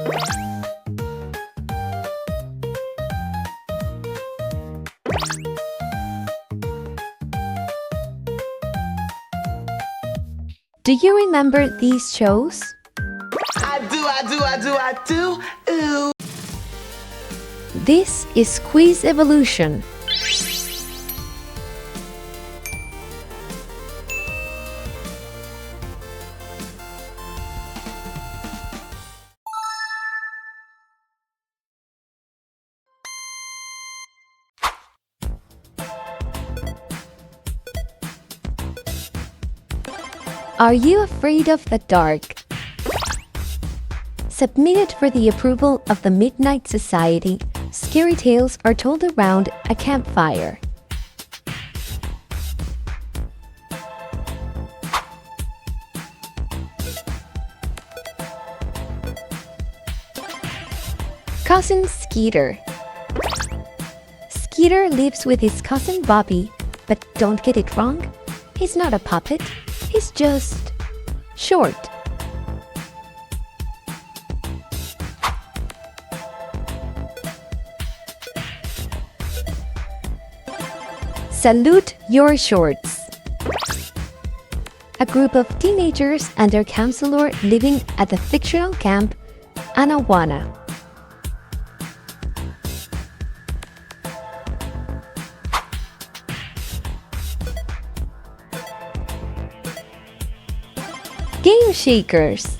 Do you remember these shows? I do. Ooh. This is Quiz Evolution. Are you afraid of the dark? Submitted for the approval of the Midnight Society, scary tales are told around a campfire. Cousin Skeeter. Skeeter lives with his cousin Bobby, but don't get it wrong, he's not a puppet. He's just short. Salute your shorts. A group of teenagers and their counselor living at the fictional camp Anawana. Game Shakers.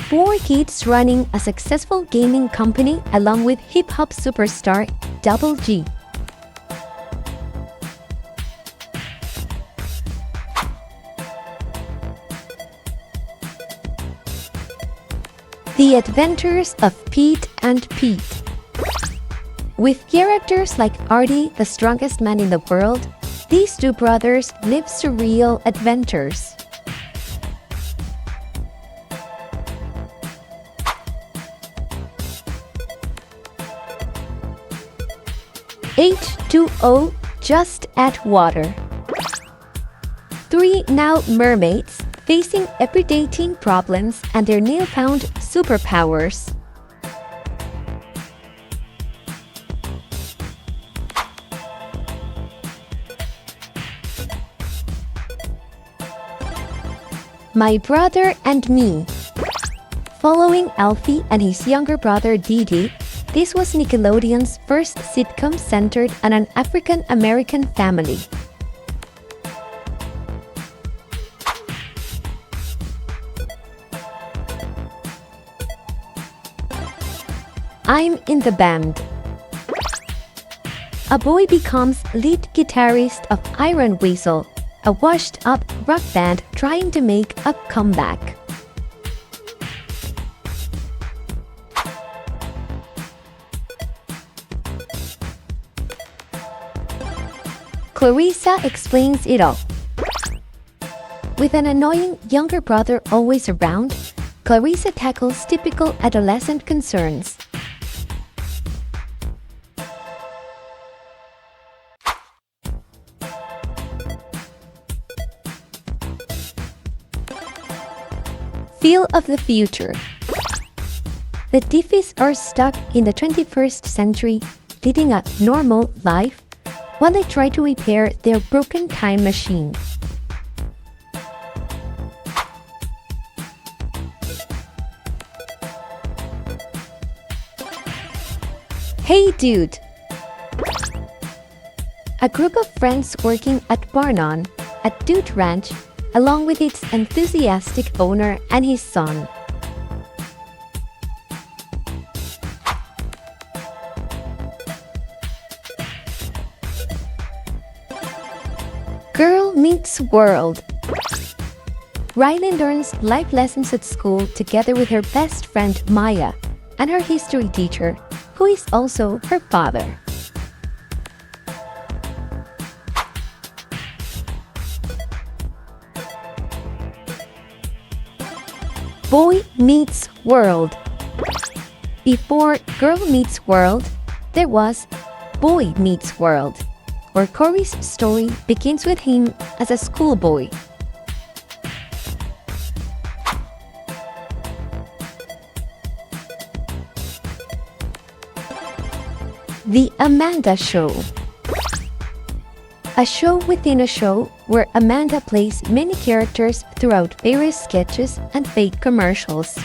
4 kids running a successful gaming company along with hip-hop superstar Double G. The Adventures of Pete and Pete. With characters like Artie, the strongest man in the world, these two brothers live surreal adventures. H2O, just add water. 3 now mermaids facing everyday teen problems and their newfound superpowers. My Brother and Me. Following Alfie and his younger brother Didi, this was Nickelodeon's first sitcom centered on an African-American family. I'm in the band. A boy becomes lead guitarist of Iron Weasel, a washed-up rock band trying to make a comeback. Clarissa explains it all. With an annoying younger brother always around, Clarissa tackles typical adolescent concerns. Feel of the future. The Diffies are stuck in the 21st century, leading a normal life while they try to repair their broken time machine. Hey Dude! A group of friends working at Barnon, a dude ranch, along with its enthusiastic owner and his son. Girl Meets World. Riley learns life lessons at school together with her best friend Maya and her history teacher, who is also her father. Boy Meets World. Before Girl Meets World, there was Boy Meets World, where Corey's story begins with him as a schoolboy. The Amanda Show. A show within a show where Amanda plays many characters throughout various sketches and fake commercials.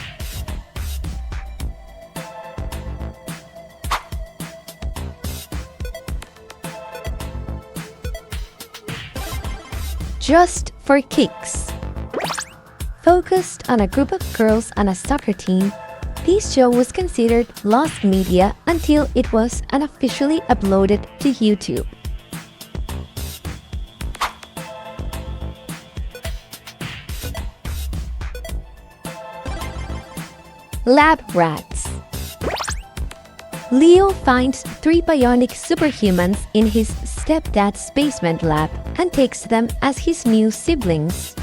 Just for Kicks. Focused on a group of girls on a soccer team, this show was considered lost media until it was unofficially uploaded to YouTube. Lab Rats. Leo finds 3 bionic superhumans in his stepdad's basement lab and takes them as his new siblings.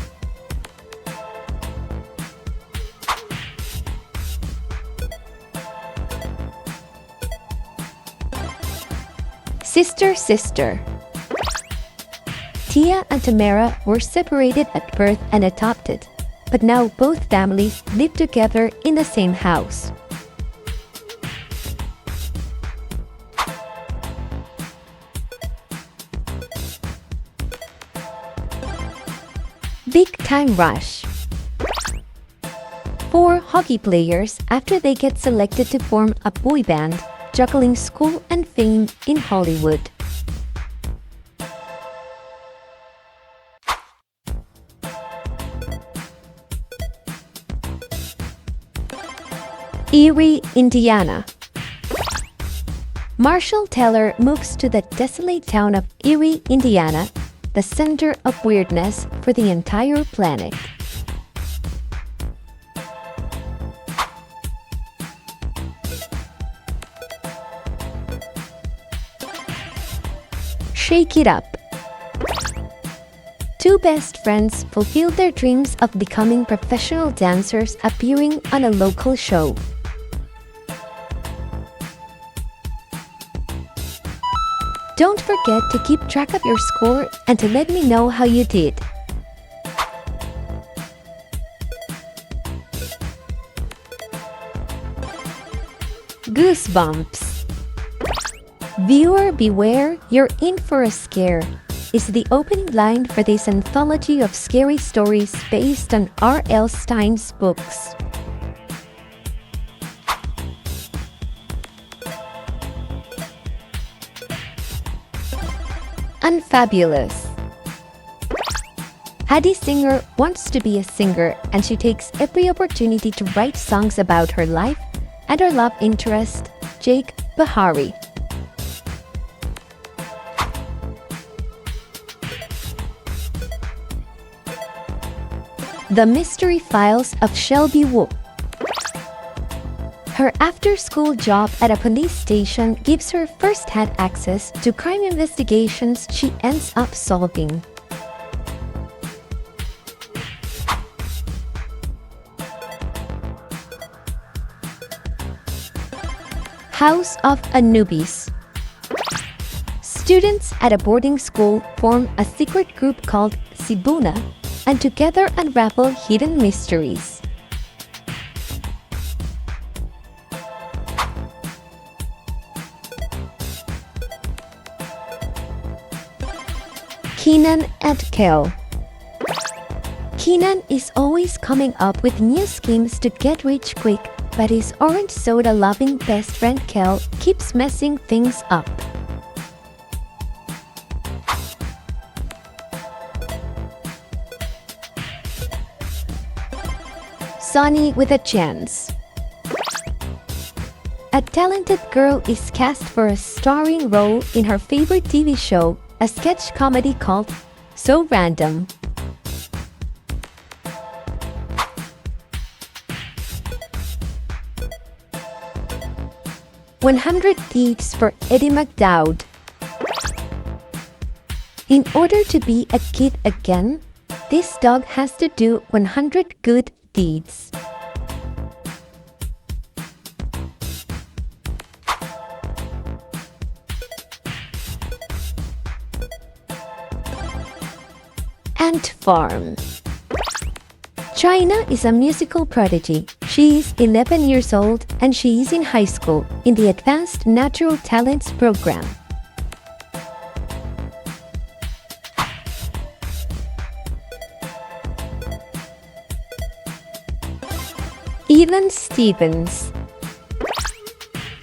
Sister Sister. Tia and Tamara were separated at birth and adopted, but now both families live together in the same house. Big Time Rush. 4 hockey players after they get selected to form a boy band, juggling school and fame in Hollywood. Erie, Indiana. Marshall Teller moves to the desolate town of Erie, Indiana, the center of weirdness for the entire planet. Shake It Up. 2 best friends fulfill their dreams of becoming professional dancers appearing on a local show. Don't forget to keep track of your score and to let me know how you did. Goosebumps. Viewer beware, you're in for a scare is the opening line for this anthology of scary stories based on R.L. Stine's books. Unfabulous. Hattie Singer wants to be a singer and she takes every opportunity to write songs about her life and her love interest, Jake Bahari. The Mystery Files of Shelby Whoop. Her after-school job at a police station gives her first-hand access to crime investigations she ends up solving. House of Anubis. Students at a boarding school form a secret group called Sibuna and together unravel hidden mysteries. Kenan and Kel. Kenan is always coming up with new schemes to get rich quick, but his orange soda-loving best friend Kel keeps messing things up. Sonny with a Chance. A talented girl is cast for a starring role in her favorite TV show, a sketch comedy called So Random. "100 Deeds for Eddie McDowd." In order to be a kid again, this dog has to do 100 good deeds. Ant Farm. China is a musical prodigy. She is 11 years old and she is in high school in the Advanced Natural Talents program. Elan Stevens.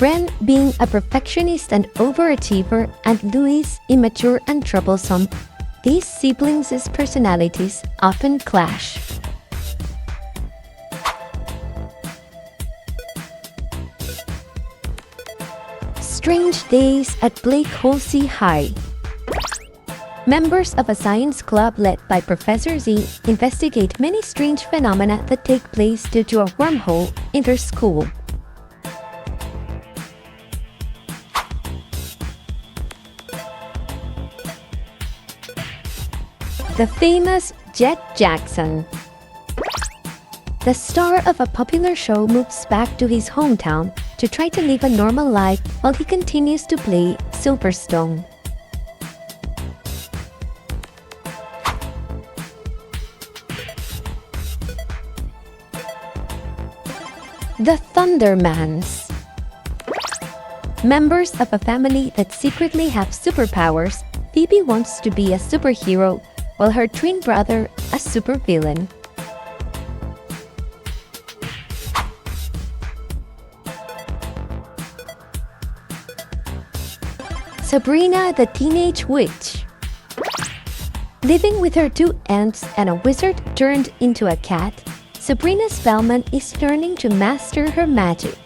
Ren being a perfectionist and overachiever and Louise immature and troublesome, these siblings' personalities often clash. Strange Days at Blake Halsey High. Members of a science club led by Professor Z investigate many strange phenomena that take place due to a wormhole in their school. The famous Jet Jackson. The star of a popular show moves back to his hometown to try to live a normal life while he continues to play Silverstone. The Thundermans. Members of a family that secretly have superpowers, Phoebe wants to be a superhero while her twin brother a supervillain. Sabrina the Teenage Witch. Living with her two aunts and a wizard turned into a cat, Sabrina Spellman is learning to master her magic.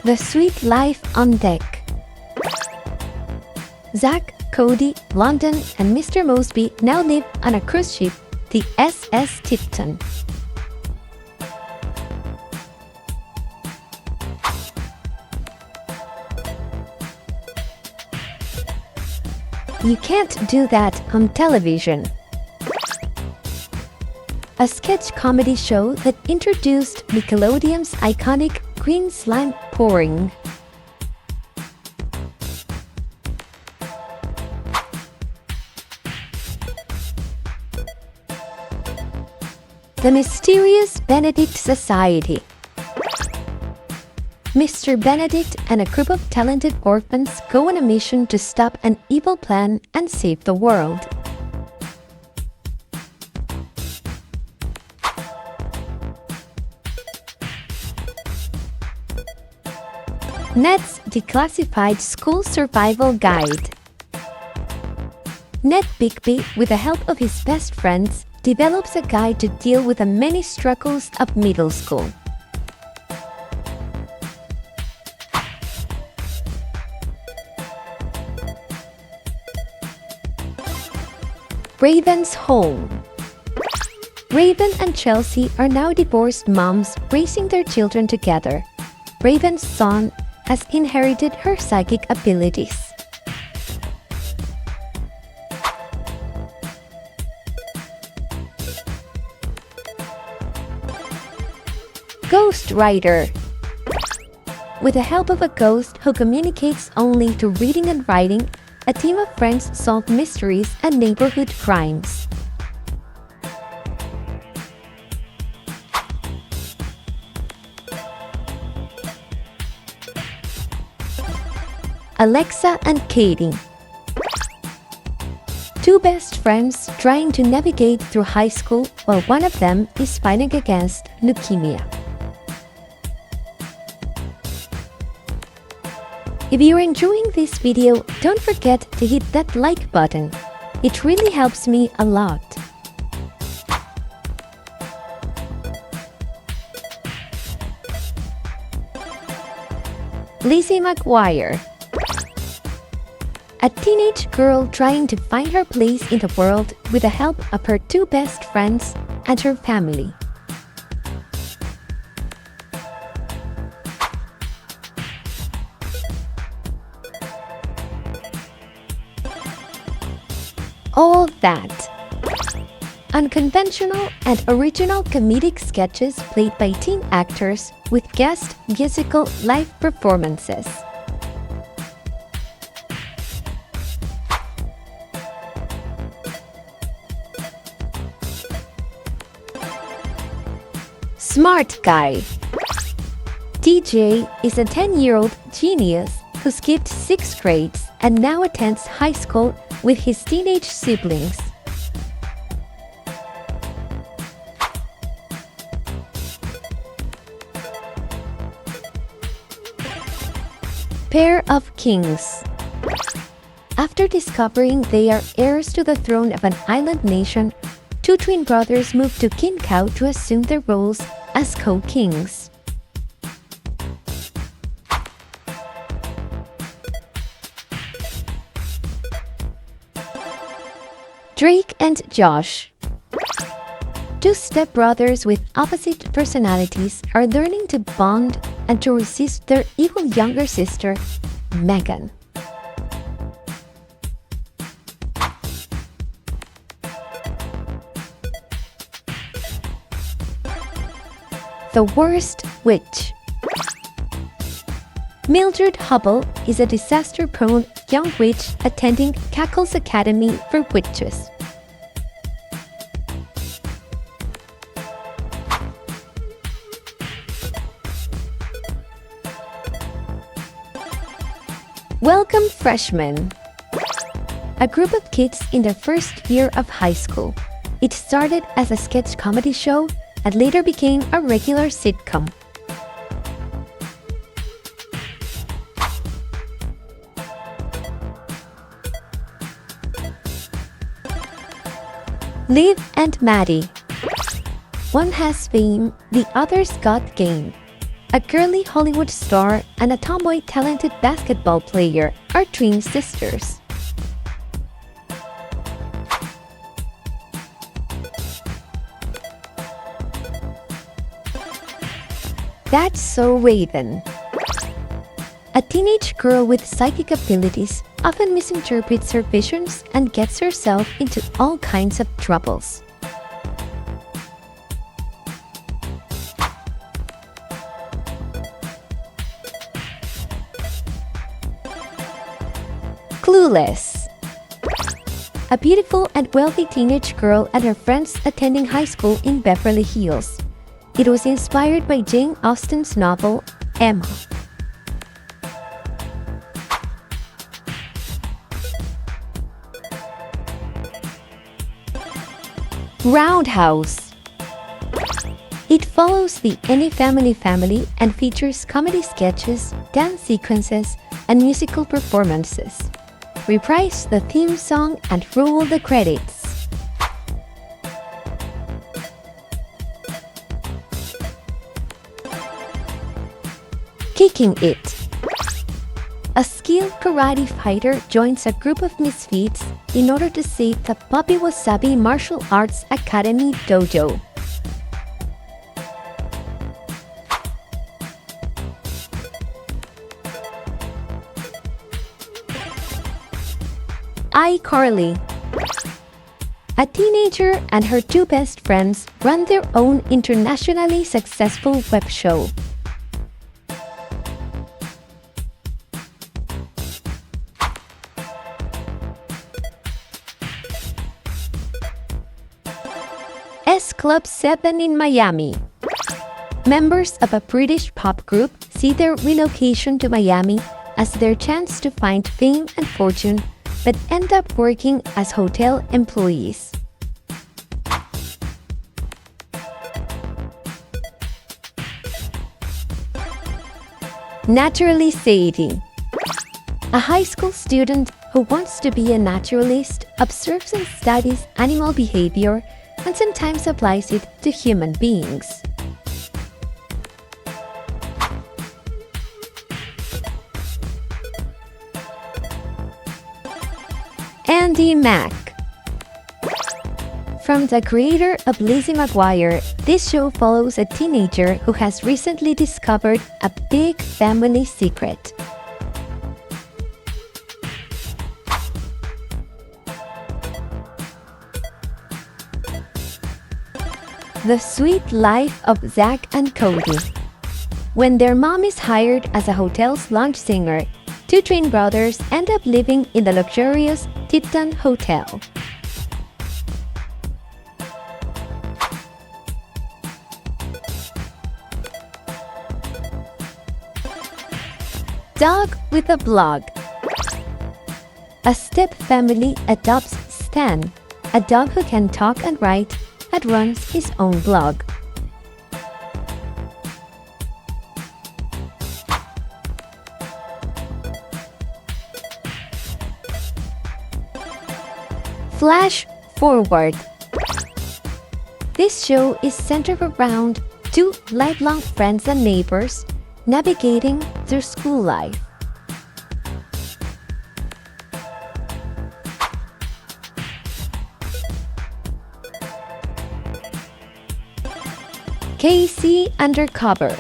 The Sweet Life on Deck. Zach, Cody, London, and Mr. Mosby now live on a cruise ship, the SS Tipton. You can't do that on television. A sketch comedy show that introduced Nickelodeon's iconic green slime pouring. The Mysterious Benedict Society. Mr. Benedict and a group of talented orphans go on a mission to stop an evil plan and save the world. Ned's Declassified School Survival Guide. Ned Bigby, with the help of his best friends, develops a guide to deal with the many struggles of middle school. Raven's Home. Raven and Chelsea are now divorced moms raising their children together. Raven's son has inherited her psychic abilities. Ghost Writer. With the help of a ghost who communicates only through reading and writing, a team of friends solve mysteries and neighborhood crimes. Alexa and Katie. Two best friends trying to navigate through high school while one of them is fighting against leukemia. If you're enjoying this video, don't forget to hit that like button. It really helps me a lot. Lizzie McGuire. A teenage girl trying to find her place in the world with the help of her two best friends and her family. All That. Unconventional and original comedic sketches played by teen actors with guest musical live performances. Smart guy. DJ is a 10-year-old genius who skipped 6 grades and now attends high school with his teenage siblings. Pair of kings. After discovering they are heirs to the throne of an island nation, 2 twin brothers move to Kincow to assume their roles as co-kings. Drake and Josh. 2 stepbrothers with opposite personalities are learning to bond and to resist their evil younger sister, Megan. The worst witch. Mildred Hubble is a disaster-prone young witch attending Cackle's Academy for Witches. Welcome freshmen. A group of kids in their first year of high school. It started as a sketch comedy show and later became a regular sitcom. Liv and Maddie. One has fame, the other's got game. A girly Hollywood star and a tomboy talented basketball player are twin sisters. That's So Raven. A teenage girl with psychic abilities often misinterprets her visions and gets herself into all kinds of troubles. Clueless. A beautiful and wealthy teenage girl and her friends attending high school in Beverly Hills. It was inspired by Jane Austen's novel, Emma. Roundhouse. It follows the Any family and features comedy sketches, dance sequences, and musical performances. Reprise the theme song and roll the credits. Kicking It. A skilled karate fighter joins a group of misfits in order to save the Bobby Wasabi Martial Arts Academy dojo. iCarly. A teenager and her 2 best friends run their own internationally successful web show. S Club 7 in Miami. Members of a British pop group see their relocation to Miami as their chance to find fame and fortune, but end up working as hotel employees. Naturally Sadie. A high school student who wants to be a naturalist observes and studies animal behavior and sometimes applies it to human beings. Andy Mack. From the creator of Lizzie McGuire, this show follows a teenager who has recently discovered a big family secret. The Sweet Life of Zach and Cody. When their mom is hired as a hotel's lounge singer, 2 twin brothers end up living in the luxurious Tipton Hotel. Dog with a blog. A step family adopts Stan, a dog who can talk and write and runs his own blog. Flash forward. This show is centered around two lifelong friends and neighbors navigating their school life. Casey Undercover.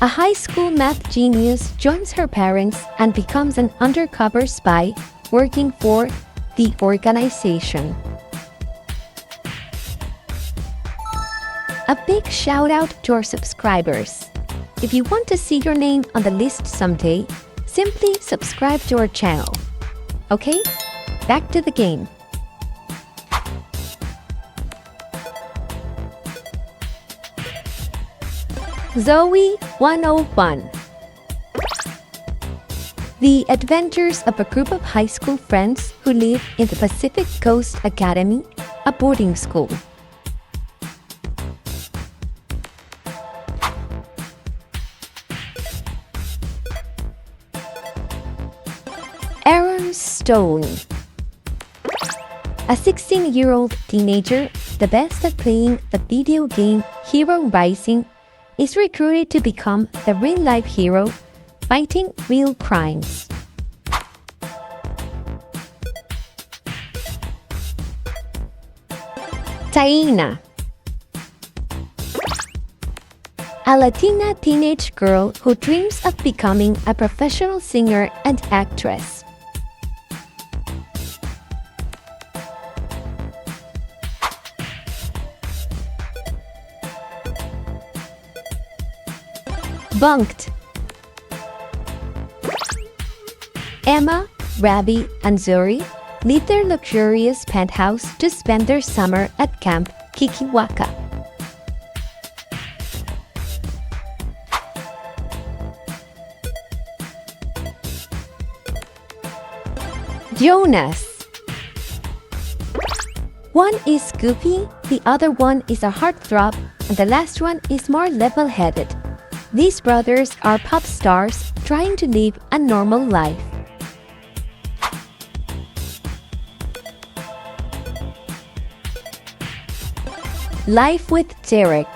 A high school math genius joins her parents and becomes an undercover spy working for the organization. A big shout out to our subscribers. If you want to see your name on the list someday, simply subscribe to our channel. Okay, back to the game. Zoe 101. The adventures of a group of high school friends who live in the Pacific Coast Academy, a boarding school. Aaron Stone. A 16-year-old teenager, the best at playing the video game Hero Rising, is recruited to become the real-life hero fighting real crimes. Taina. A Latina teenage girl who dreams of becoming a professional singer and actress. Bunked. Emma, Ravi, and Zuri leave their luxurious penthouse to spend their summer at Camp Kikiwaka. Jonas. One is goofy, the other one is a heartthrob, and the last one is more level-headed. These brothers are pop stars trying to live a normal life. Life with Derek.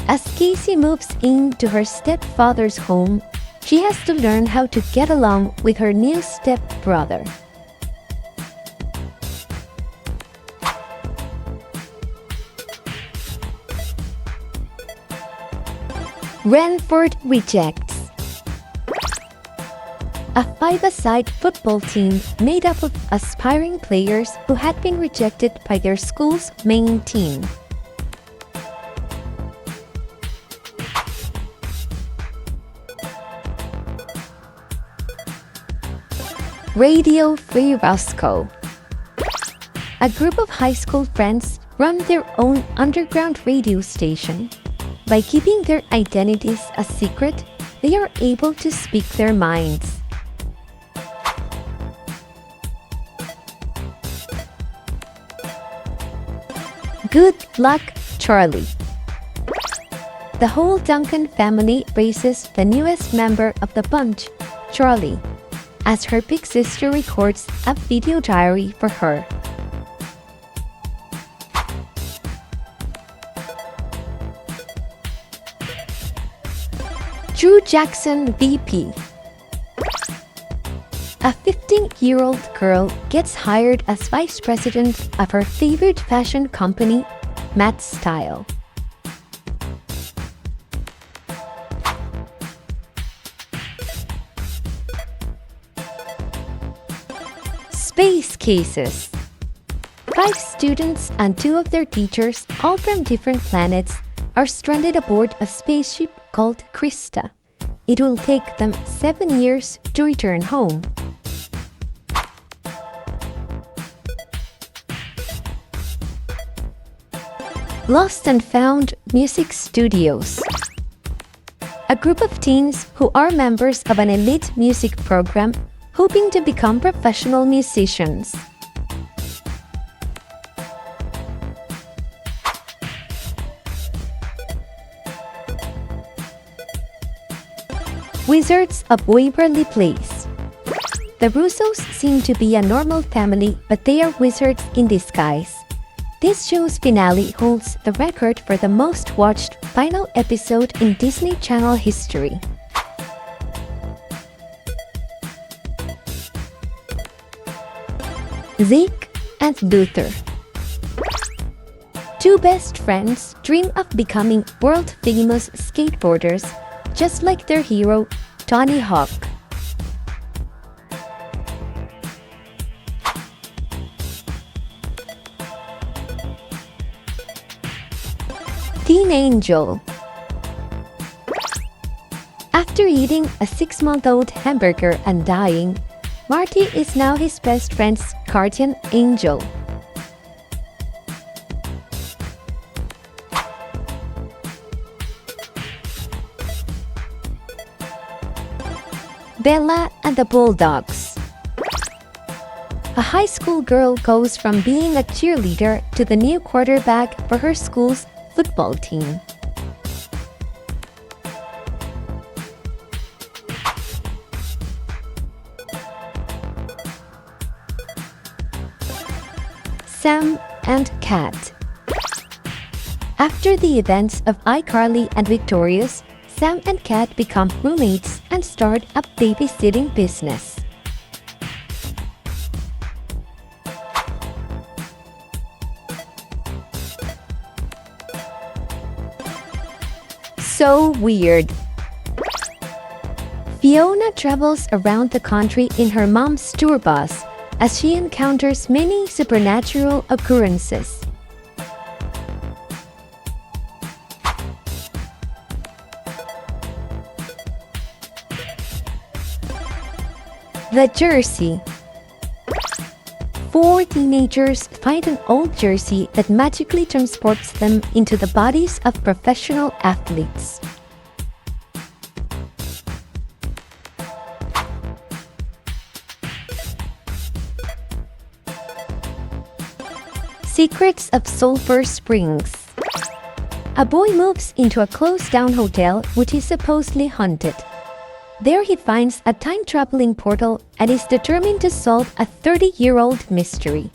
As Casey moves into her stepfather's home, she has to learn how to get along with her new stepbrother. Renford Rejects. A five-a-side football team made up of aspiring players who had been rejected by their school's main team. Radio Free Roscoe. A group of high school friends run their own underground radio station. By keeping their identities a secret, they are able to speak their minds. Good Luck Charlie. The whole Duncan family raises the newest member of the bunch, Charlie, as her big sister records a video diary for her. Drew Jackson VP. A 15-year-old girl gets hired as vice president of her favorite fashion company, Matt Style. Space Cases. 5 students and 2 of their teachers, all from different planets, are stranded aboard a spaceship called Krista. It will take them 7 years to return home. Lost and Found Music Studios. a group of teens who are members of an elite music program hoping to become professional musicians. Wizards of Waverly Place. The Russos seem to be a normal family, but they are wizards in disguise. This show's finale holds the record for the most watched final episode in Disney Channel history. Zeke and Luther. Two best friends dream of becoming world-famous skateboarders, just like their hero, Tony Hawk. Teen Angel. After eating a 6-month-old hamburger and dying, Marty is now his best friend's guardian angel. Bella and the Bulldogs. A high school girl goes from being a cheerleader to the new quarterback for her school's football team. Sam and Cat. After the events of iCarly and Victorious, Sam and Cat become roommates and start a babysitting business. So weird. Fiona travels around the country in her mom's tour bus as she encounters many supernatural occurrences. The Jersey. 4 teenagers find an old jersey that magically transports them into the bodies of professional athletes. Secrets of Sulphur Springs. A boy moves into a closed-down hotel which is supposedly haunted. There he finds a time-traveling portal and is determined to solve a 30-year-old mystery.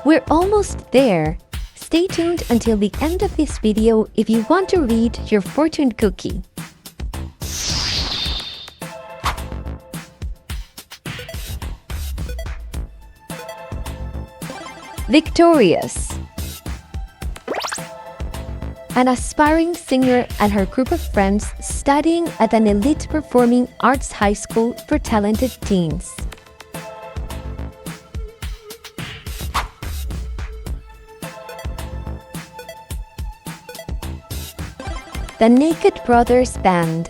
We're almost there. Stay tuned until the end of this video if you want to read your fortune cookie. Victorious. An aspiring singer and her group of friends studying at an elite performing arts high school for talented teens. The Naked Brothers Band.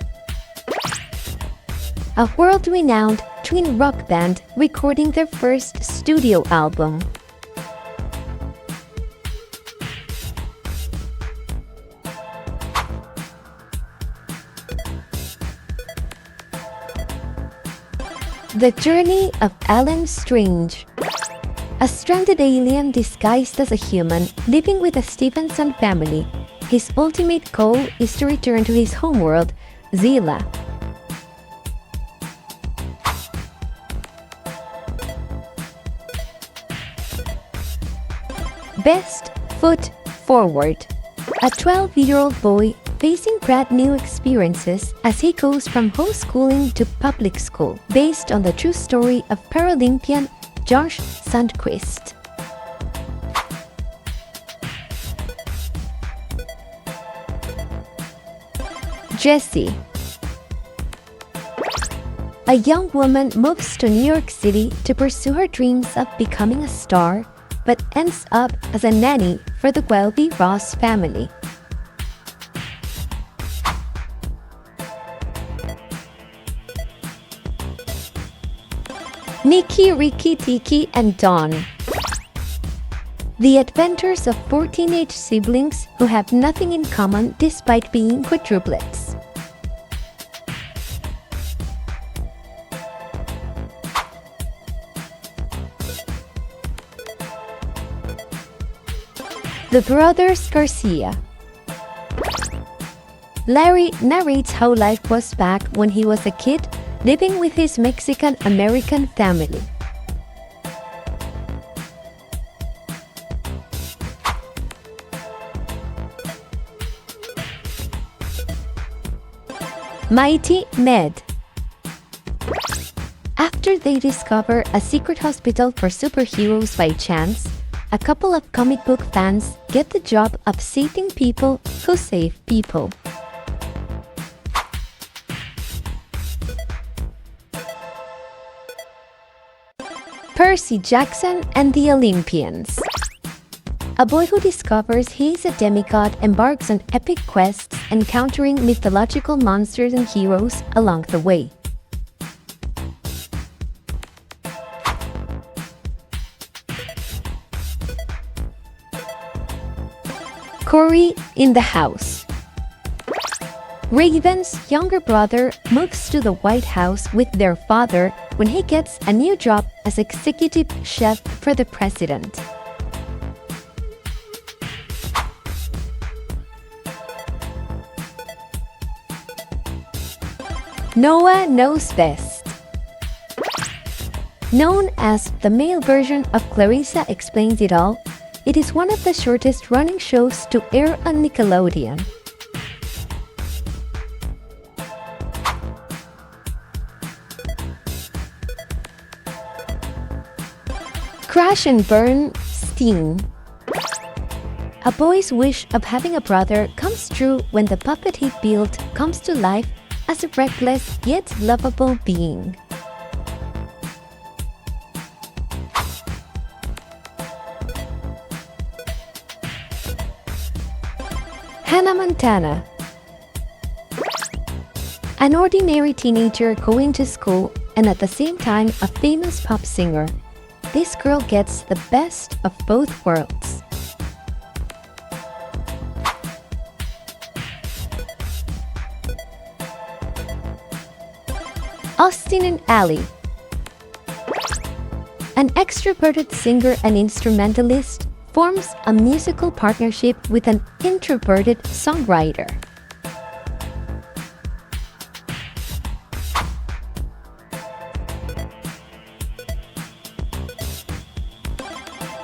A world-renowned twin rock band recording their first studio album. The Journey of Alan Strange. A stranded alien disguised as a human living with the Stevenson family. His ultimate goal is to return to his homeworld, Zila. Best Foot Forward. A 12-year-old boy facing brand new experiences as he goes from homeschooling to public school, based on the true story of Paralympian Josh Sandquist. Jessie. A young woman moves to New York City to pursue her dreams of becoming a star, but ends up as a nanny for the wealthy Ross family. Nikki, Ricky, Tiki, and Dawn. The adventures of 4 teenage siblings who have nothing in common despite being quadruplets. The Brothers Garcia. Larry narrates how life was back when he was a kid, living with his Mexican-American family. Mighty Med. After they discover a secret hospital for superheroes by chance, a couple of comic book fans get the job of saving people who save people. Percy Jackson and the Olympians. A boy who discovers he is a demigod embarks on epic quests, encountering mythological monsters and heroes along the way. Cory in the House. Raven's younger brother moves to the White House with their father when he gets a new job as executive chef for the president. Noah Knows Best. Known as the male version of Clarissa Explains It All, it is one of the shortest running shows to air on Nickelodeon. Crash and Burn Steen. A boy's wish of having a brother comes true when the puppet he built comes to life as a reckless yet lovable being. Hannah Montana. An ordinary teenager going to school and at the same time a famous pop singer. This girl gets the best of both worlds. Austin and Ally. An extroverted singer and instrumentalist forms a musical partnership with an introverted songwriter.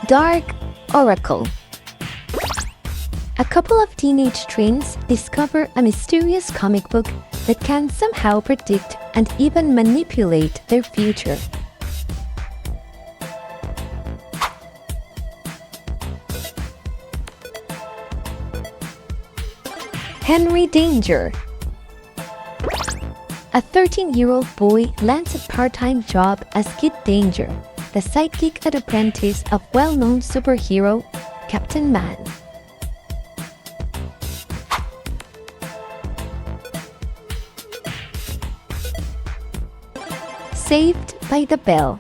Dark Oracle. A couple of teenage tweens discover a mysterious comic book that can somehow predict and even manipulate their future. Henry Danger. A 13-year-old boy lands a part-time job as Kid Danger, the sidekick and apprentice of well-known superhero Captain Man. Saved by the Bell.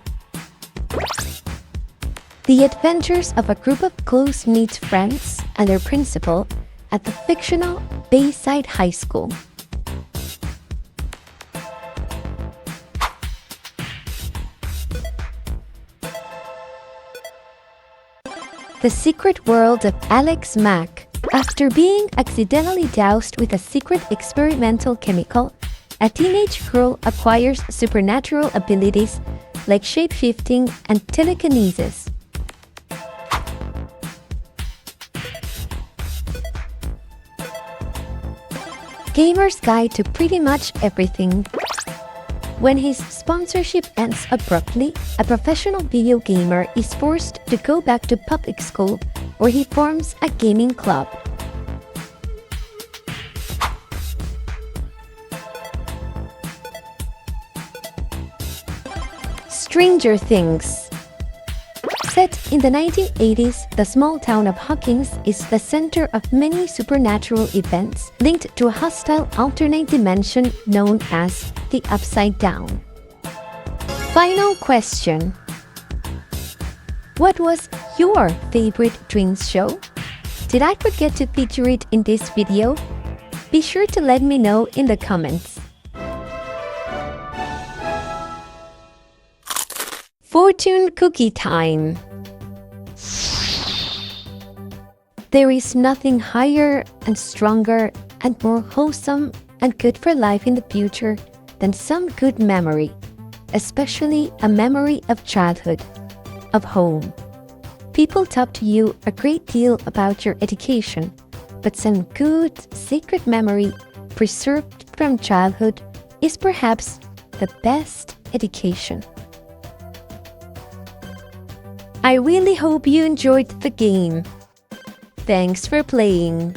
The adventures of a group of close-knit friends and their principal at the fictional Bayside High School. The Secret World of Alex Mack. After being accidentally doused with a secret experimental chemical, a teenage girl acquires supernatural abilities like shape-shifting and telekinesis. Gamer's Guide to Pretty Much Everything. When his sponsorship ends abruptly, a professional video gamer is forced to go back to public school where he forms a gaming club. Stranger Things. Set in the 1980s, the small town of Hawkins is the center of many supernatural events linked to a hostile alternate dimension known as the Upside Down. Final question. What was your favorite Tweens show? Did I forget to feature it in this video? Be sure to let me know in the comments. Fortune cookie time. There is nothing higher and stronger and more wholesome and good for life in the future than some good memory, especially a memory of childhood, of home. People talk to you a great deal about your education, but some good, sacred memory preserved from childhood is perhaps the best education. I really hope you enjoyed the game. Thanks for playing.